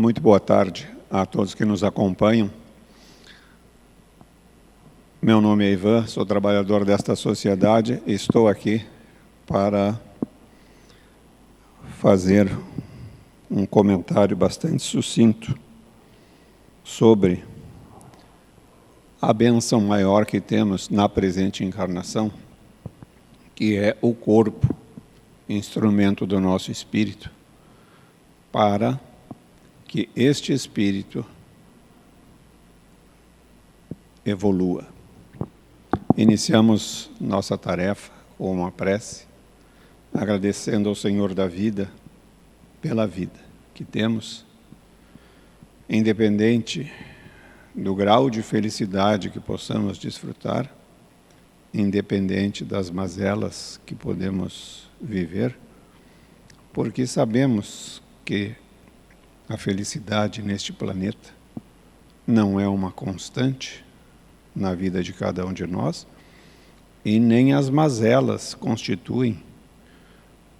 Muito boa tarde a todos que nos acompanham. Meu nome é Ivan, sou trabalhador desta sociedade e estou aqui para fazer um comentário bastante sucinto sobre a bênção maior que temos na presente encarnação, que é o corpo, instrumento do nosso espírito, para que este espírito evolua. Iniciamos nossa tarefa com uma prece, agradecendo ao Senhor da vida pela vida que temos, independente do grau de felicidade que possamos desfrutar, independente das mazelas que podemos viver, porque sabemos que a felicidade neste planeta não é uma constante na vida de cada um de nós, e nem as mazelas constituem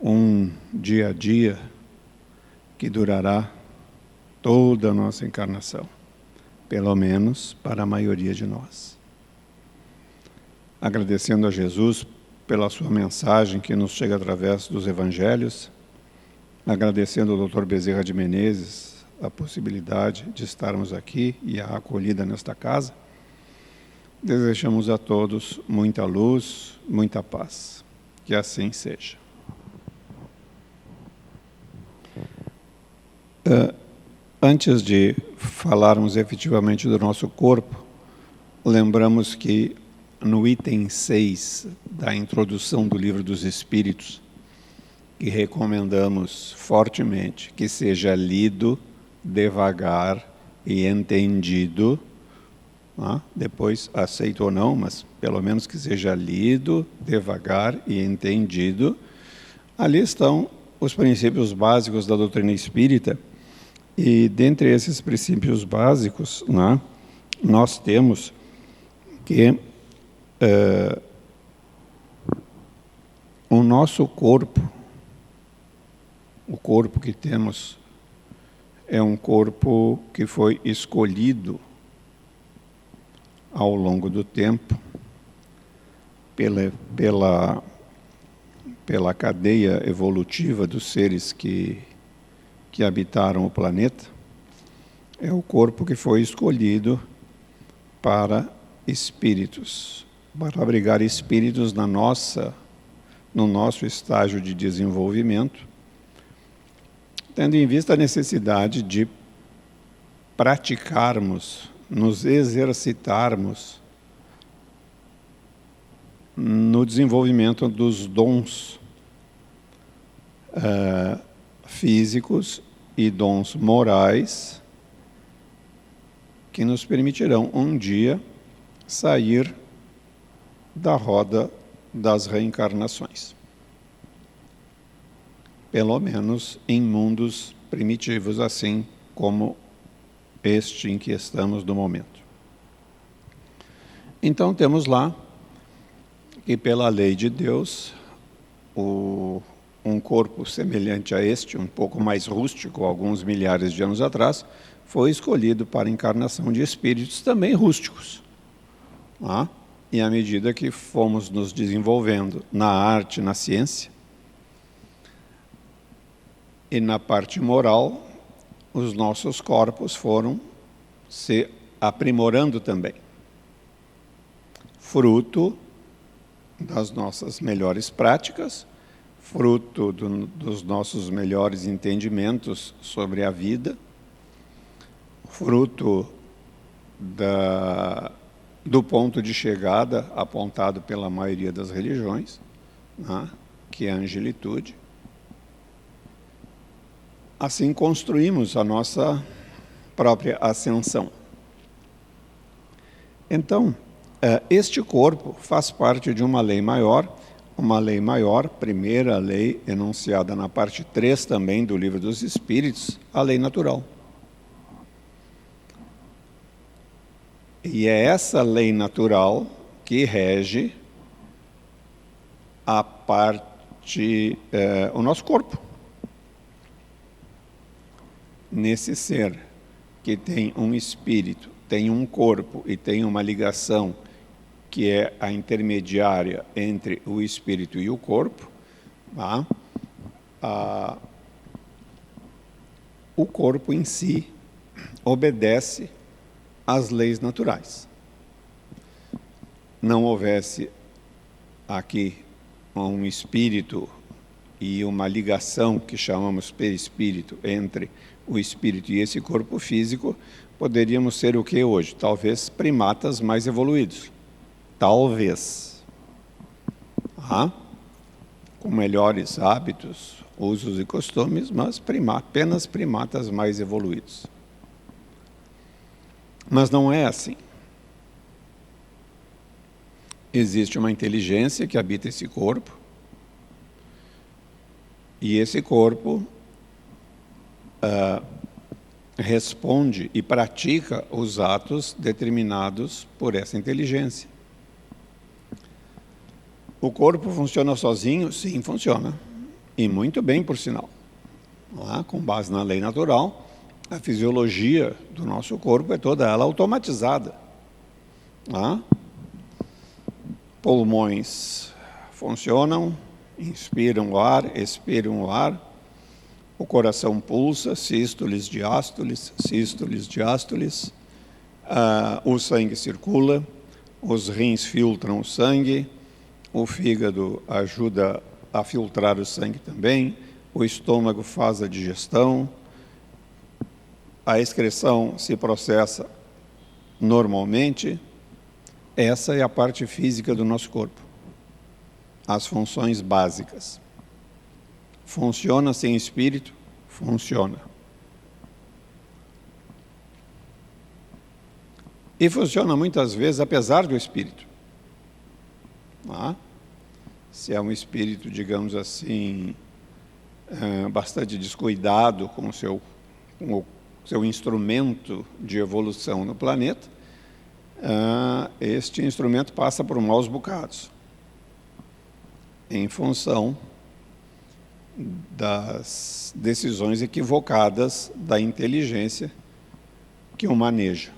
um dia a dia que durará toda a nossa encarnação, pelo menos para a maioria de nós. Agradecendo a Jesus pela sua mensagem que nos chega através dos Evangelhos, agradecendo ao Dr. Bezerra de Menezes a possibilidade de estarmos aqui e a acolhida nesta casa, desejamos a todos muita luz, muita paz. Que assim seja. Antes de falarmos efetivamente do nosso corpo, lembramos que no item 6 da introdução do Livro dos Espíritos, que recomendamos fortemente que seja lido devagar e entendido, depois aceito ou não, mas pelo menos que seja lido devagar e entendido. Ali estão os princípios básicos da doutrina espírita, e dentre esses princípios básicos, nós temos que o nosso corpo, o corpo que temos, é um corpo que foi escolhido ao longo do tempo pela cadeia evolutiva dos seres que habitaram o planeta. É o corpo que foi escolhido para espíritos, para abrigar espíritos no nosso estágio de desenvolvimento, tendo em vista a necessidade de praticarmos, nos exercitarmos no desenvolvimento dos dons físicos e dons morais que nos permitirão um dia sair da roda das reencarnações. Pelo menos em mundos primitivos, assim como este em que estamos no momento. Então temos lá que, pela lei de Deus, um corpo semelhante a este, um pouco mais rústico, alguns milhares de anos atrás, foi escolhido para a encarnação de espíritos também rústicos. E à medida que fomos nos desenvolvendo na arte, na ciência e na parte moral, os nossos corpos foram se aprimorando também, fruto das nossas melhores práticas, fruto dos nossos melhores entendimentos sobre a vida, fruto do ponto de chegada apontado pela maioria das religiões, que é a angelitude. Assim construímos a nossa própria ascensão. Então, este corpo faz parte de uma lei maior, primeira lei enunciada na parte 3 também do Livro dos Espíritos, a lei natural. E é essa lei natural que rege o nosso corpo. nesse ser que tem um espírito, tem um corpo e tem uma ligação que é a intermediária entre o espírito e o corpo, tá? O corpo em si obedece às leis naturais. Não houvesse aqui um espírito e uma ligação que chamamos perispírito entre o espírito e esse corpo físico, poderíamos ser o que hoje? Talvez primatas mais evoluídos. Talvez. Com melhores hábitos, usos e costumes, mas apenas primatas mais evoluídos. Mas não é assim. Existe uma inteligência que habita esse corpo, e esse corpo responde e pratica os atos determinados por essa inteligência. O corpo funciona sozinho? Sim, funciona. E muito bem, por sinal. Com base na lei natural, a fisiologia do nosso corpo é toda ela automatizada. Pulmões funcionam, inspiram o ar, expiram o ar. O coração pulsa, sístoles, diástoles, sístoles, diástoles. O sangue circula, os rins filtram o sangue, o fígado ajuda a filtrar o sangue também, o estômago faz a digestão, a excreção se processa normalmente. Essa é a parte física do nosso corpo, as funções básicas. Funciona sem espírito? Funciona. E funciona muitas vezes apesar do espírito. Se é um espírito, digamos assim, bastante descuidado com o seu instrumento de evolução no planeta, este instrumento passa por maus bocados, em função das decisões equivocadas da inteligência que o maneja.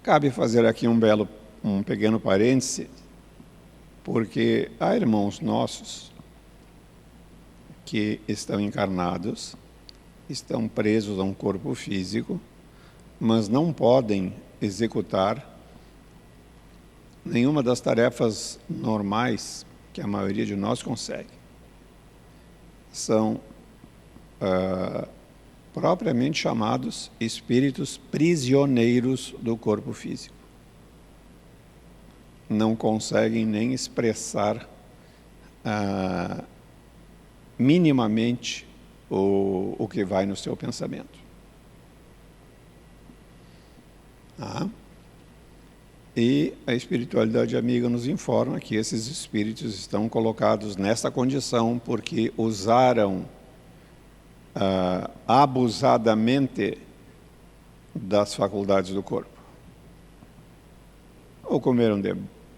Cabe fazer aqui um pequeno parêntese, porque há irmãos nossos que estão encarnados, estão presos a um corpo físico, mas não podem executar nenhuma das tarefas normais que a maioria de nós consegue. São propriamente chamados espíritos prisioneiros do corpo físico. Não conseguem nem expressar minimamente o que vai no seu pensamento. E a espiritualidade amiga nos informa que esses espíritos estão colocados nessa condição porque usaram abusadamente das faculdades do corpo. Ou comeram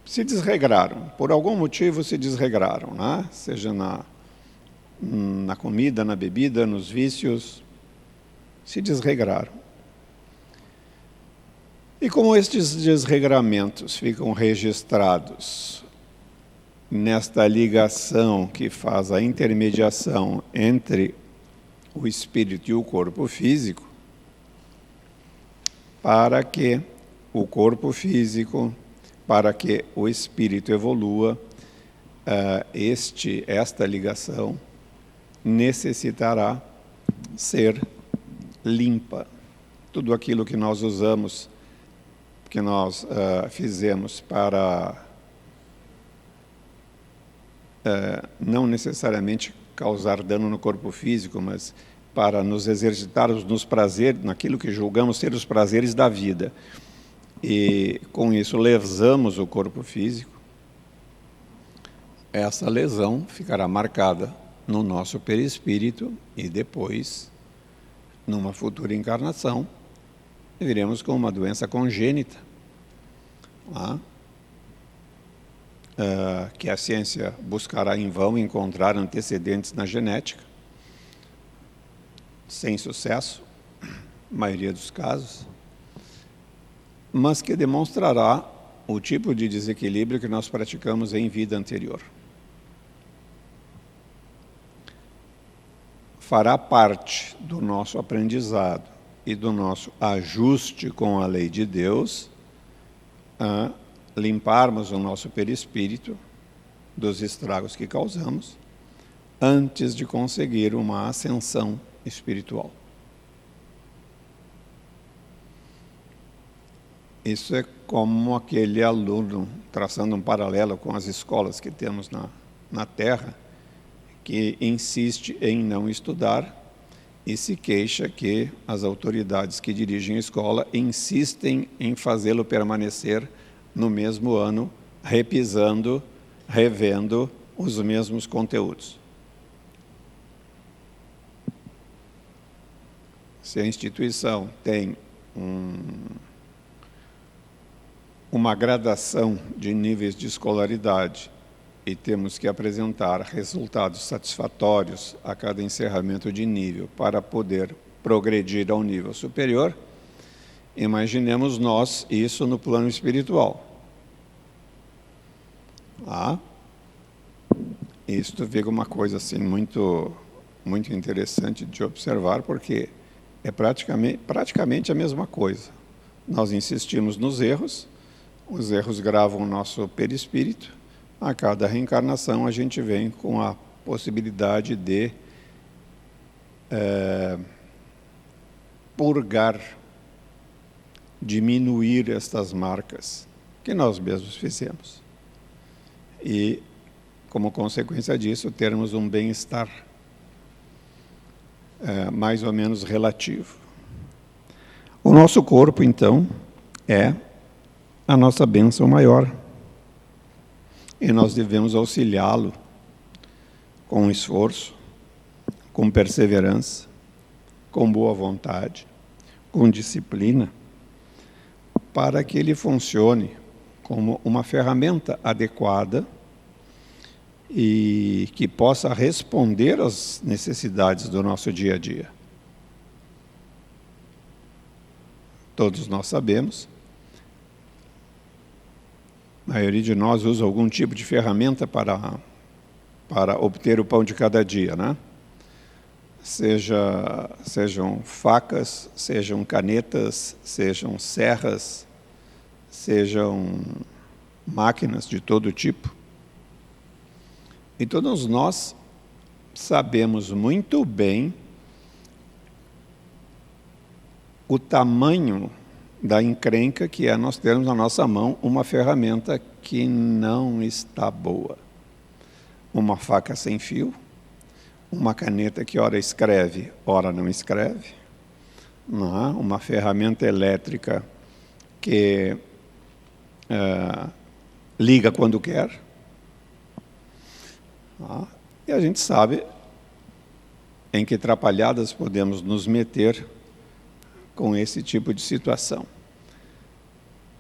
se desregraram, por algum motivo se desregraram, seja na comida, na bebida, nos vícios, se desregraram. E como estes desregramentos ficam registrados nesta ligação que faz a intermediação entre o espírito e o corpo físico, para que o corpo físico, para que o espírito evolua, esta ligação necessitará ser limpa. Tudo aquilo que nós usamos, que nós fizemos para não necessariamente causar dano no corpo físico, mas para nos exercitarmos nos prazeres, naquilo que julgamos ser os prazeres da vida. E com isso lesamos o corpo físico. Essa lesão ficará marcada no nosso perispírito e depois, numa futura encarnação, viremos com uma doença congênita. que a ciência buscará em vão encontrar antecedentes na genética, sem sucesso, na maioria dos casos, mas que demonstrará o tipo de desequilíbrio que nós praticamos em vida anterior. Fará parte do nosso aprendizado e do nosso ajuste com a lei de Deus a limparmos o nosso perispírito dos estragos que causamos antes de conseguir uma ascensão espiritual. Isso é como aquele aluno, traçando um paralelo com as escolas que temos na Terra, que insiste em não estudar e se queixa que as autoridades que dirigem a escola insistem em fazê-lo permanecer no mesmo ano, repisando, revendo os mesmos conteúdos. Se a instituição tem uma gradação de níveis de escolaridade e temos que apresentar resultados satisfatórios a cada encerramento de nível para poder progredir ao nível superior, imaginemos nós isso no plano espiritual. Isto fica uma coisa assim muito interessante de observar, porque é praticamente a mesma coisa. Nós insistimos nos erros, os erros gravam o nosso perispírito. A cada reencarnação a gente vem com a possibilidade de purgar, diminuir estas marcas que nós mesmos fizemos. E, como consequência disso, termos um bem-estar mais ou menos relativo. O nosso corpo, então, é a nossa bênção maior. E nós devemos auxiliá-lo com esforço, com perseverança, com boa vontade, com disciplina, para que ele funcione como uma ferramenta adequada e que possa responder às necessidades do nosso dia a dia. Todos nós sabemos, a maioria de nós usa algum tipo de ferramenta para obter o pão de cada dia, né? Sejam facas, sejam canetas, sejam serras, sejam máquinas de todo tipo. E todos nós sabemos muito bem o tamanho da encrenca que é nós termos na nossa mão uma ferramenta que não está boa. Uma faca sem fio, uma caneta que ora escreve, ora não escreve, uma ferramenta elétrica que liga quando quer. E a gente sabe em que atrapalhadas podemos nos meter com esse tipo de situação.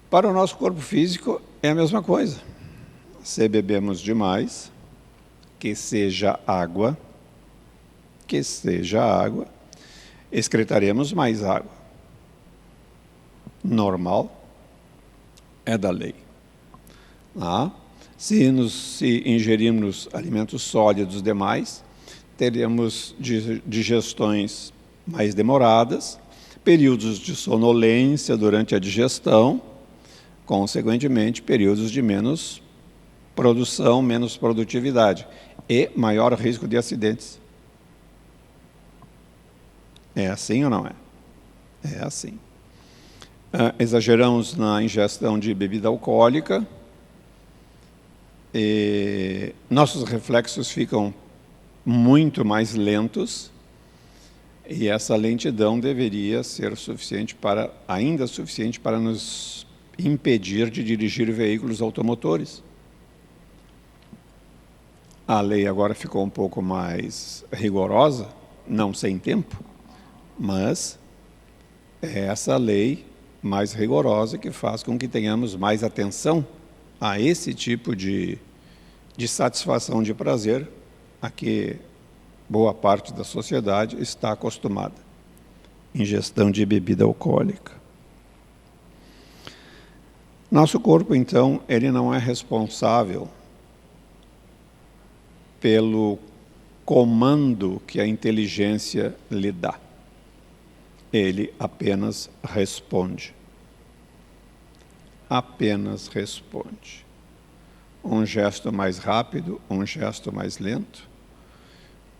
Para o nosso corpo físico é a mesma coisa. Se bebemos demais, que seja água, excretaremos mais água. Normal, é da lei. Se ingerirmos alimentos sólidos demais, teremos digestões mais demoradas, períodos de sonolência durante a digestão, consequentemente, períodos de menos produção, menos produtividade e maior risco de acidentes. É assim ou não é? É assim. Exageramos na ingestão de bebida alcoólica, e nossos reflexos ficam muito mais lentos, e essa lentidão deveria ser ainda suficiente para nos impedir de dirigir veículos automotores. A lei agora ficou um pouco mais rigorosa, não sem tempo, mas é essa lei mais rigorosa que faz com que tenhamos mais atenção a esse tipo de satisfação de prazer a que boa parte da sociedade está acostumada. Ingestão de bebida alcoólica. Nosso corpo, então, ele não é responsável pelo comando que a inteligência lhe dá. Ele apenas responde. Apenas responde. Um gesto mais rápido, um gesto mais lento,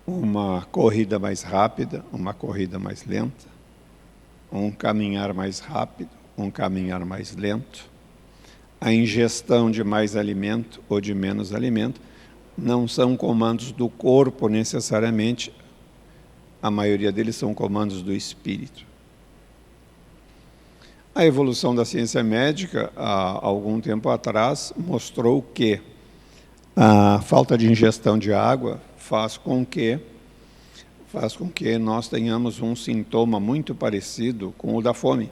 uma corrida mais rápida, uma corrida mais lenta, um caminhar mais rápido, um caminhar mais lento, a ingestão de mais alimento ou de menos alimento, não são comandos do corpo necessariamente, a maioria deles são comandos do espírito. A evolução da ciência médica, há algum tempo atrás, mostrou que a falta de ingestão de água faz com que nós tenhamos um sintoma muito parecido com o da fome.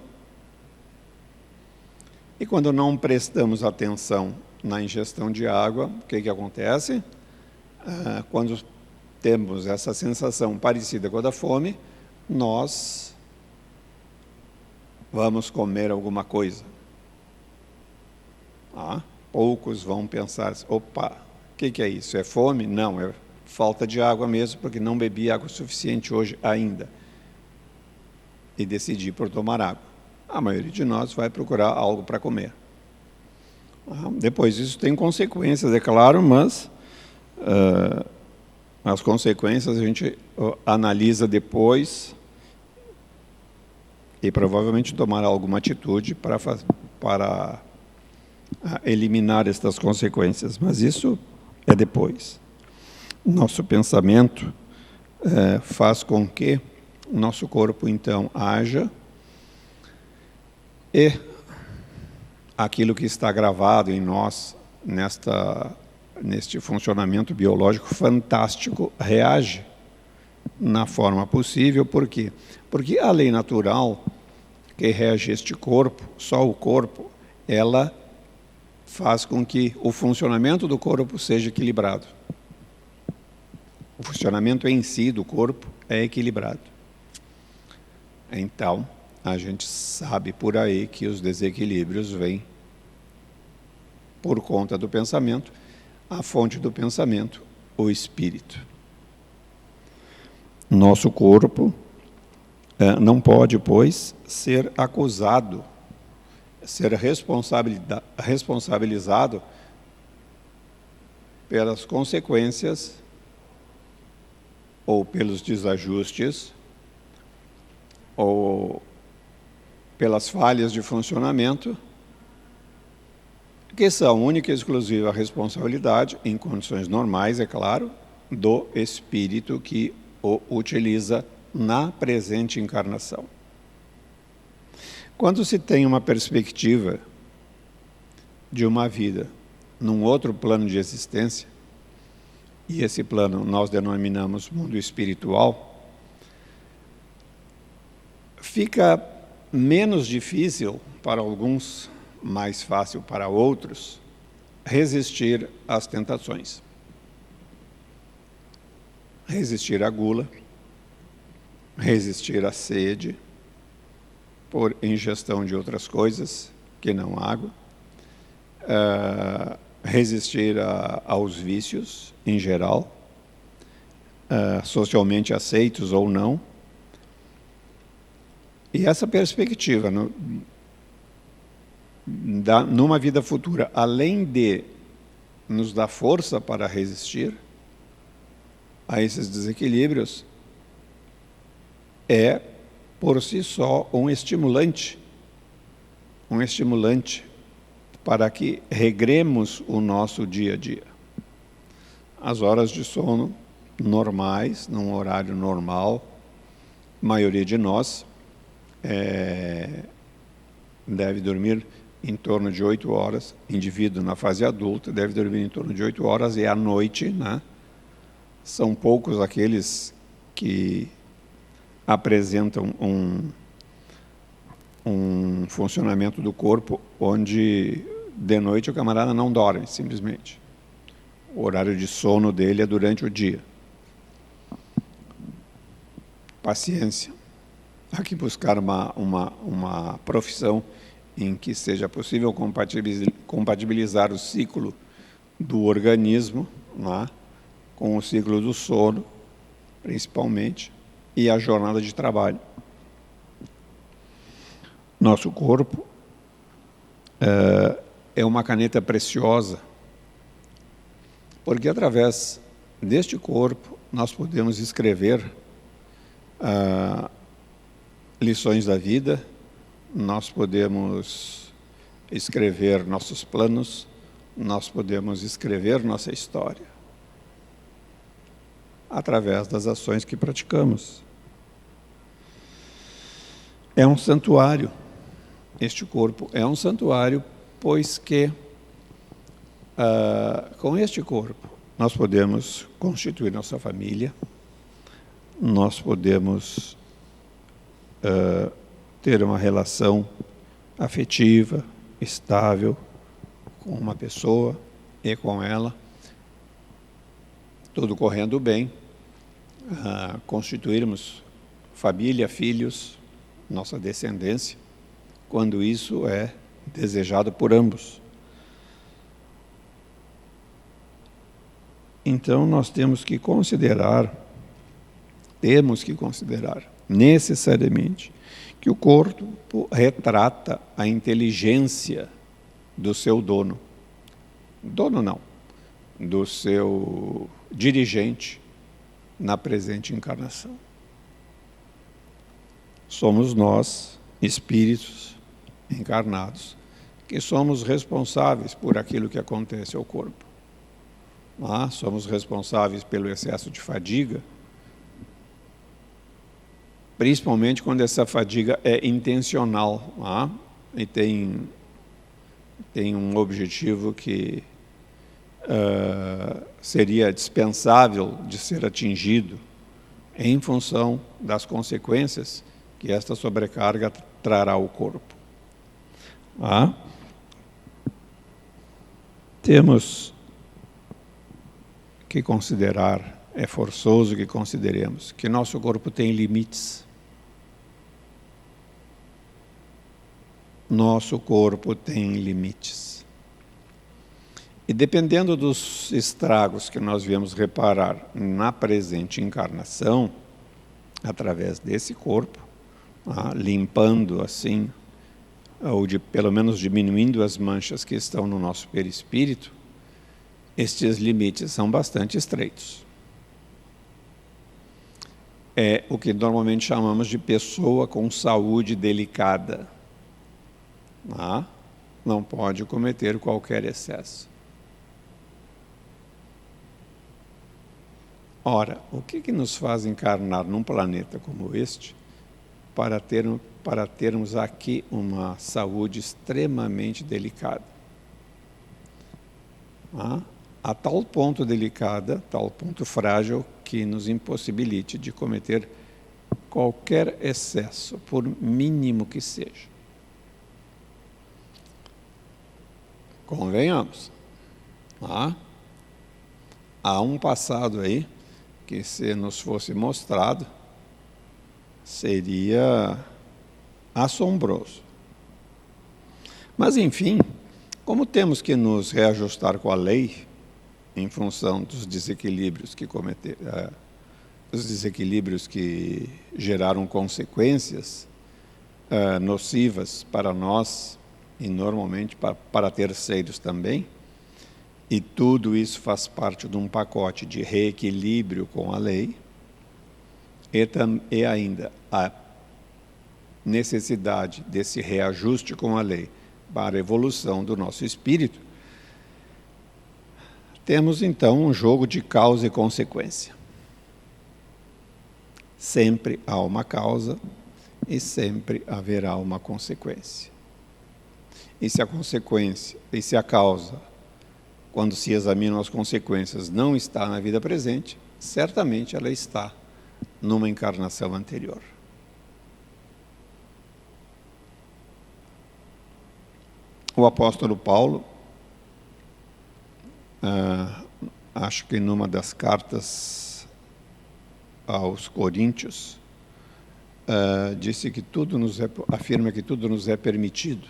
E quando não prestamos atenção na ingestão de água, o que acontece? Quando temos essa sensação parecida com a da fome, nós vamos comer alguma coisa. Poucos vão pensar, opa, o que é isso? É fome? Não, é falta de água mesmo, porque não bebi água suficiente hoje ainda. E decidi por tomar água. A maioria de nós vai procurar algo para comer. Depois isso tem consequências, é claro, mas as consequências a gente analisa depois e provavelmente tomará alguma atitude para eliminar estas consequências, mas isso é depois. Nosso pensamento faz com que nosso corpo, então, haja e aquilo que está gravado em nós, neste funcionamento biológico fantástico, reage na forma possível. Por quê? Porque a lei natural que rege este corpo, só o corpo, ela faz com que o funcionamento do corpo seja equilibrado. O funcionamento em si do corpo é equilibrado. Então, a gente sabe por aí que os desequilíbrios vêm por conta do pensamento, a fonte do pensamento, o espírito. Nosso corpo não pode, pois, ser acusado, ser responsabilizado pelas consequências ou pelos desajustes ou pelas falhas de funcionamento, que são única e exclusiva responsabilidade, em condições normais, é claro, do espírito que o utiliza na presente encarnação. Quando se tem uma perspectiva de uma vida num outro plano de existência, e esse plano nós denominamos mundo espiritual, fica menos difícil para alguns, mais fácil para outros, resistir às tentações. Resistir à gula, resistir à sede, por ingestão de outras coisas que não água, resistir aos vícios em geral, socialmente aceitos ou não. E essa perspectiva, numa vida futura, além de nos dar força para resistir a esses desequilíbrios, é, por si só, um estimulante para que regremos o nosso dia a dia. As horas de sono normais, num horário normal, a maioria de nós deve dormir em torno de 8 horas, indivíduo na fase adulta deve dormir em torno de 8 horas, e à noite, né, são poucos aqueles que apresentam um funcionamento do corpo onde de noite o camarada não dorme, simplesmente. O horário de sono dele é durante o dia. Paciência. Há que buscar uma profissão em que seja possível compatibilizar o ciclo do organismo, né, com o ciclo do sono, principalmente, e a jornada de trabalho. Nosso corpo é uma caneta preciosa, porque através deste corpo nós podemos escrever lições da vida, nós podemos escrever nossos planos, nós podemos escrever nossa história através das ações que praticamos. É um santuário. Este corpo é um santuário, pois que com este corpo nós podemos constituir nossa família, nós podemos ter uma relação afetiva, estável com uma pessoa e com ela, tudo correndo bem, constituirmos família, filhos, nossa descendência, quando isso é desejado por ambos. Então nós temos que considerar necessariamente que o corpo retrata a inteligência do seu dono. Dono não, do seu dirigente na presente encarnação. Somos nós, espíritos encarnados, que somos responsáveis por aquilo que acontece ao corpo. Somos responsáveis pelo excesso de fadiga, principalmente quando essa fadiga é intencional, e tem um objetivo que seria dispensável de ser atingido em função das consequências que esta sobrecarga trará ao corpo. Temos que considerar, é forçoso que consideremos, que nosso corpo tem limites. Nosso corpo tem limites. E dependendo dos estragos que nós viemos reparar na presente encarnação, através desse corpo, limpando assim, ou pelo menos diminuindo as manchas que estão no nosso perispírito, estes limites são bastante estreitos. É o que normalmente chamamos de pessoa com saúde delicada. Não pode cometer qualquer excesso. Ora, o que nos faz encarnar num planeta como este para termos aqui uma saúde extremamente delicada? A tal ponto delicada, tal ponto frágil, que nos impossibilite de cometer qualquer excesso, por mínimo que seja. Convenhamos. Há um passado aí que, se nos fosse mostrado, seria assombroso. Mas, enfim, como temos que nos reajustar com a lei, em função dos desequilíbrios que geraram consequências nocivas para nós e normalmente para terceiros também, e tudo isso faz parte de um pacote de reequilíbrio com a lei, e ainda a necessidade desse reajuste com a lei para a evolução do nosso espírito, temos então um jogo de causa e consequência. Sempre há uma causa e sempre haverá uma consequência. E se a causa, quando se examinam as consequências, não está na vida presente, certamente ela está numa encarnação anterior. O apóstolo Paulo, acho que numa das cartas aos Coríntios, disse que afirma que tudo nos é permitido.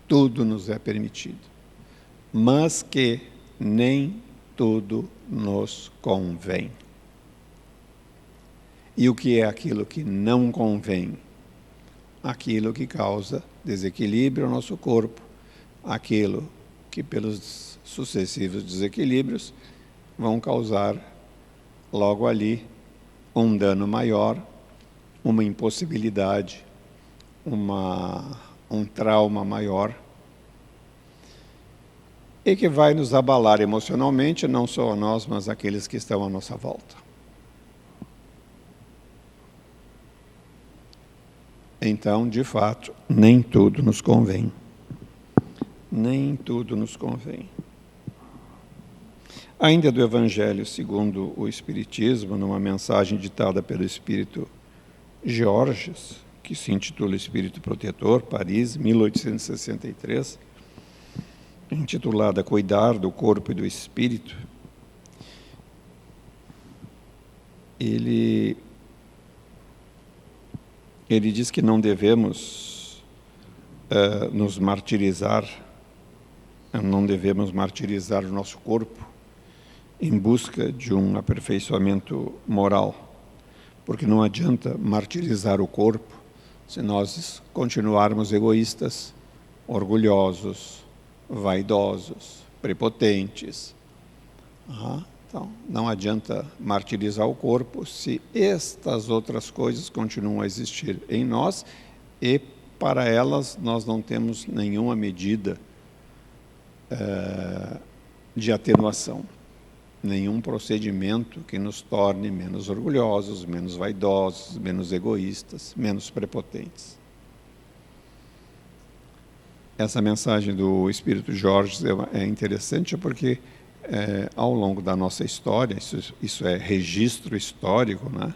Tudo nos é permitido, mas que nem tudo nos convém. E o que é aquilo que não convém? Aquilo que causa desequilíbrio ao nosso corpo, aquilo que pelos sucessivos desequilíbrios vão causar logo ali um dano maior, uma impossibilidade, um trauma maior, e que vai nos abalar emocionalmente, não só a nós, mas aqueles que estão à nossa volta. Então, de fato, nem tudo nos convém. Nem tudo nos convém. Ainda do Evangelho segundo o Espiritismo, numa mensagem ditada pelo Espírito Georges, que se intitula Espírito Protetor, Paris, 1863, intitulada Cuidar do Corpo e do Espírito, ele diz que não devemos nos martirizar, não devemos martirizar o nosso corpo em busca de um aperfeiçoamento moral, porque não adianta martirizar o corpo se nós continuarmos egoístas, orgulhosos, vaidosos, prepotentes. Então, não adianta martirizar o corpo se estas outras coisas continuam a existir em nós e para elas nós não temos nenhuma medida de atenuação, nenhum procedimento que nos torne menos orgulhosos, menos vaidosos, menos egoístas, menos prepotentes. Essa mensagem do Espírito Jorge é interessante porque ao longo da nossa história, isso é registro histórico, né?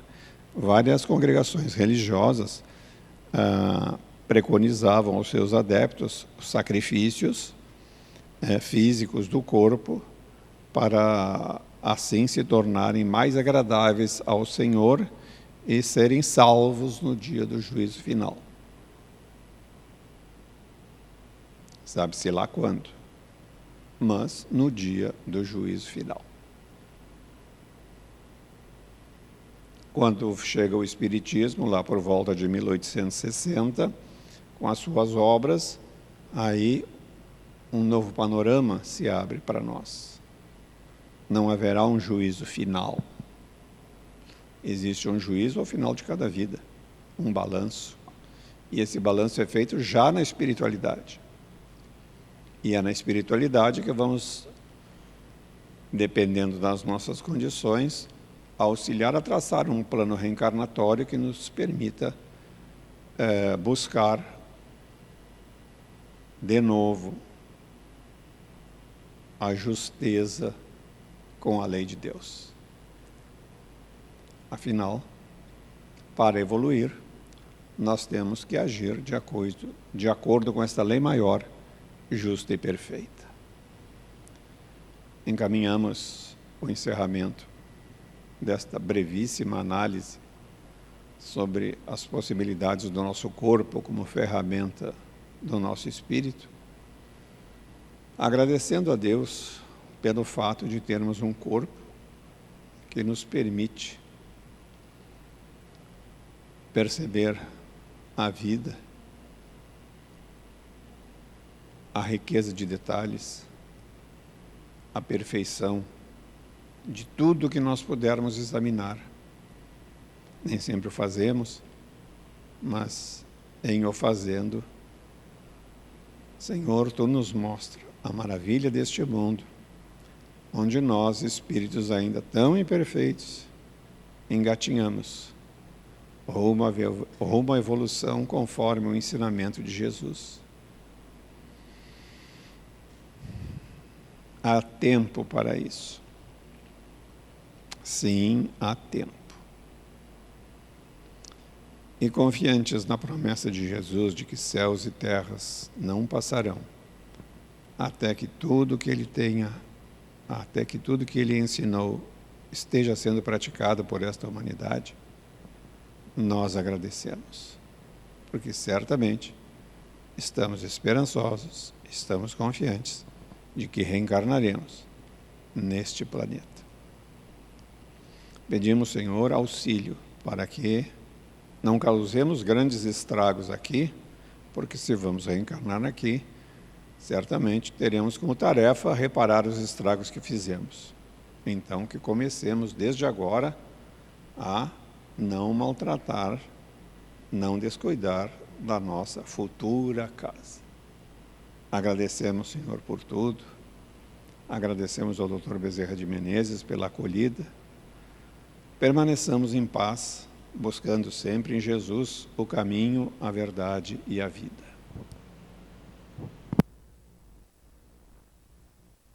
Várias congregações religiosas preconizavam aos seus adeptos sacrifícios físicos do corpo para assim se tornarem mais agradáveis ao Senhor e serem salvos no dia do juízo final. Sabe-se lá quando, mas no dia do juízo final. Quando chega o Espiritismo, lá por volta de 1860, com as suas obras, aí um novo panorama se abre para nós. Não haverá um juízo final. Existe um juízo ao final de cada vida, um balanço. E esse balanço é feito já na espiritualidade. E é na espiritualidade que vamos, dependendo das nossas condições, auxiliar a traçar um plano reencarnatório que nos permita buscar de novo a justeza com a lei de Deus. Afinal, para evoluir, nós temos que agir de acordo com esta lei maior, justa e perfeita. Encaminhamos o encerramento desta brevíssima análise sobre as possibilidades do nosso corpo como ferramenta do nosso espírito, agradecendo a Deus pelo fato de termos um corpo que nos permite perceber a vida, a riqueza de detalhes, a perfeição de tudo que nós pudermos examinar. Nem sempre o fazemos, mas em o fazendo, Senhor, Tu nos mostra a maravilha deste mundo, onde nós, espíritos ainda tão imperfeitos, engatinhamos rumo à evolução conforme o ensinamento de Jesus. Há tempo para isso. Sim, há tempo. E confiantes na promessa de Jesus de que céus e terras não passarão, até que tudo que ele ensinou esteja sendo praticado por esta humanidade, nós agradecemos, porque certamente estamos esperançosos, estamos confiantes de que reencarnaremos neste planeta. Pedimos, Senhor, auxílio para que não causemos grandes estragos aqui, porque se vamos reencarnar aqui, certamente teremos como tarefa reparar os estragos que fizemos. Então, que comecemos desde agora a não maltratar, não descuidar da nossa futura casa. Agradecemos, Senhor, por tudo. Agradecemos ao Dr. Bezerra de Menezes pela acolhida. Permaneçamos em paz, buscando sempre em Jesus o caminho, a verdade e a vida.